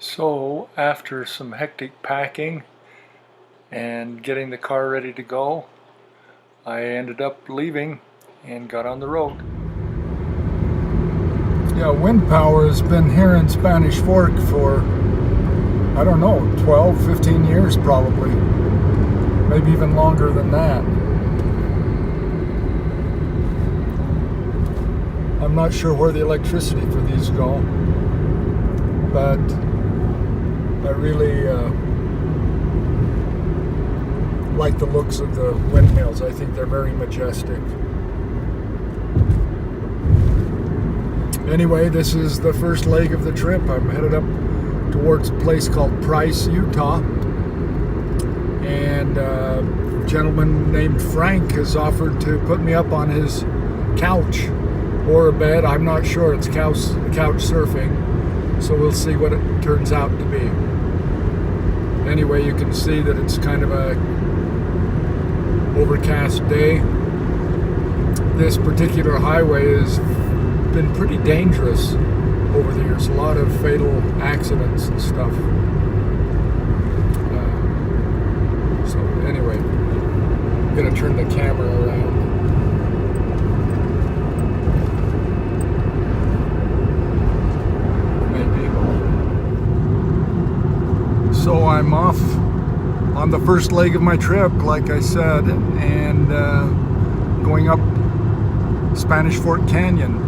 So after some hectic packing and getting the car ready to go, I ended up leaving and got on the road. Yeah, wind power has been here in Spanish Fork for, I don't know, 12, 15 years probably. Maybe even longer than that. I'm not sure where the electricity for these go, but I really like the looks of the windmills. I think they're very majestic. Anyway, this is the first leg of the trip. I'm headed up towards a place called Price, Utah. And a gentleman named Frank has offered to put me up on his couch or a bed. I'm not sure. It's couch surfing. So we'll see what it turns out to be. Anyway, you can see that it's kind of a overcast day. This particular highway has been pretty dangerous over the years. A lot of fatal accidents and stuff. So anyway, I'm going to turn the camera around. Maybe. So I'm off on the first leg of my trip, like I said, and going up Spanish Fork Canyon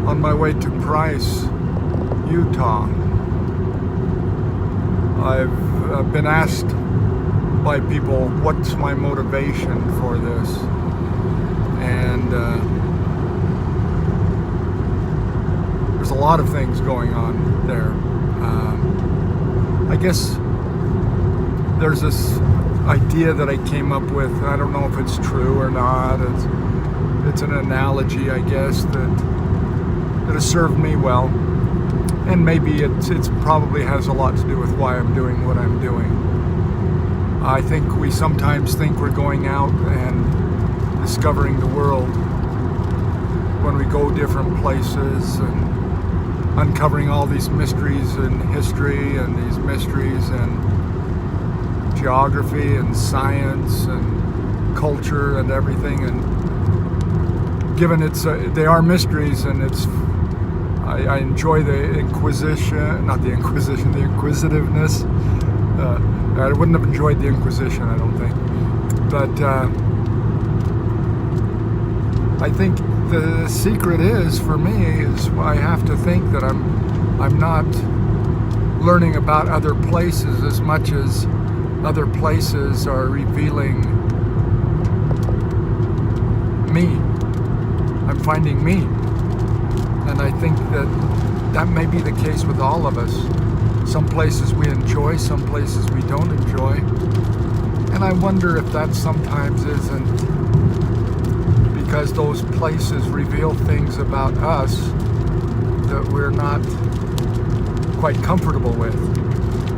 on my way to Price, Utah. I've been asked by people what's my motivation for this, and there's a lot of things going on there. I guess there's this idea that I came up with. I don't know if it's true or not. It's an analogy, I guess, that has served me well, and maybe it probably has a lot to do with why I'm doing what I'm doing. I think we sometimes think we're going out and discovering the world when we go different places and uncovering all these mysteries in history and these mysteries in geography and science and culture and everything. And given they are mysteries, and I enjoy the Inquisition, not the Inquisition, the inquisitiveness. I wouldn't have enjoyed the Inquisition, I don't think. But I think the secret is, for me, is I have to think that I'm not learning about other places as much as other places are revealing me. I'm finding me. And I think that may be the case with all of us. Some places we enjoy, some places we don't enjoy. And I wonder if that sometimes isn't because those places reveal things about us that we're not quite comfortable with,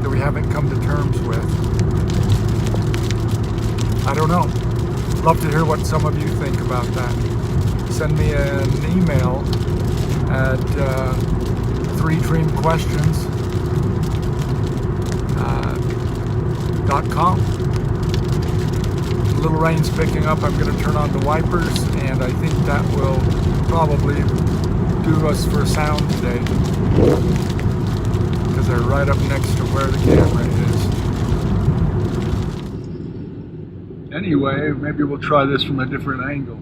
that we haven't come to terms with. I don't know. Love to hear what some of you think about that. Send me an email at 3dreamquestions.com. A little rain's picking up. I'm going to turn on the wipers, and I think that will probably do us for sound today, because they're right up next to where the camera is. Anyway, maybe we'll try this from a different angle.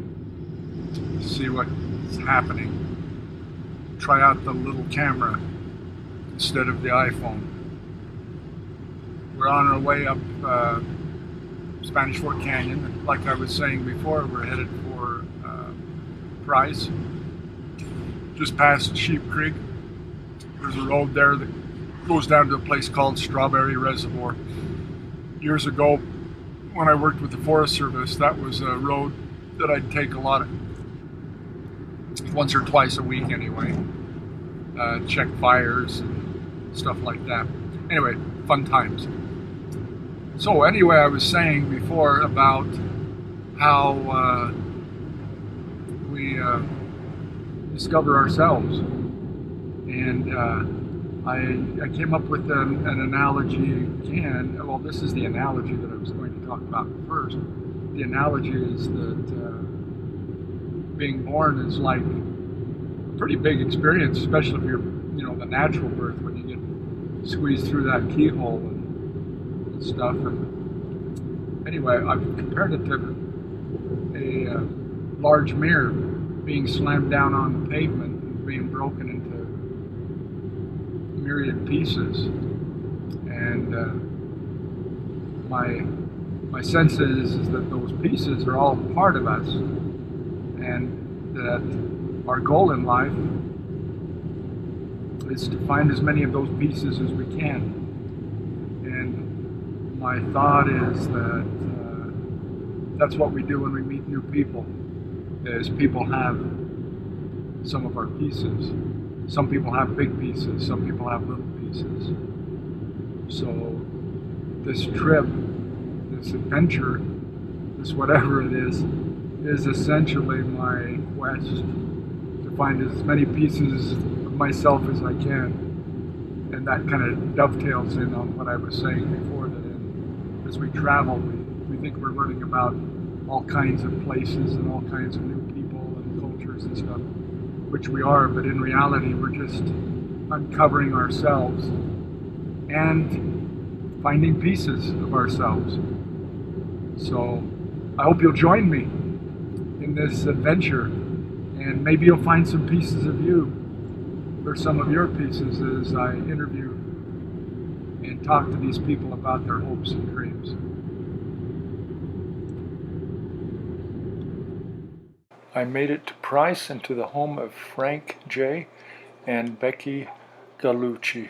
See what's happening. Try out the little camera instead of the iPhone. We're on our way up Spanish Fork Canyon. Like I was saying before, we're headed for Price, just past Sheep Creek. There's a road there that goes down to a place called Strawberry Reservoir. Years ago, when I worked with the Forest Service, that was a road that I'd take a lot of, once or twice a week anyway. Check fires and stuff like that. Anyway, fun times. So anyway, I was saying before about how we discover ourselves. And I came up with an analogy again. Well, this is the analogy that I was going to talk about first. The analogy is that being born is like a pretty big experience, especially if you're, the natural birth, when you get squeezed through that keyhole and stuff. And anyway, I've compared it to a large mirror being slammed down on the pavement and being broken into myriad pieces. And my sense is that those pieces are all part of us, and that our goal in life is to find as many of those pieces as we can. And my thought is that that's what we do when we meet new people, is people have some of our pieces. Some people have big pieces, some people have little pieces. So this trip, this adventure, this whatever it is essentially my quest to find as many pieces of myself as I can. And that kind of dovetails in on what I was saying before, that as we travel, we think we're learning about all kinds of places and all kinds of new people and cultures and stuff, which we are, but in reality we're just uncovering ourselves and finding pieces of ourselves. So I hope you'll join me in this adventure, and maybe you'll find some pieces of you, or some of your pieces, as I interview and talk to these people about their hopes and dreams. I made it to Price and to the home of Frank J. and Becky Gallucci.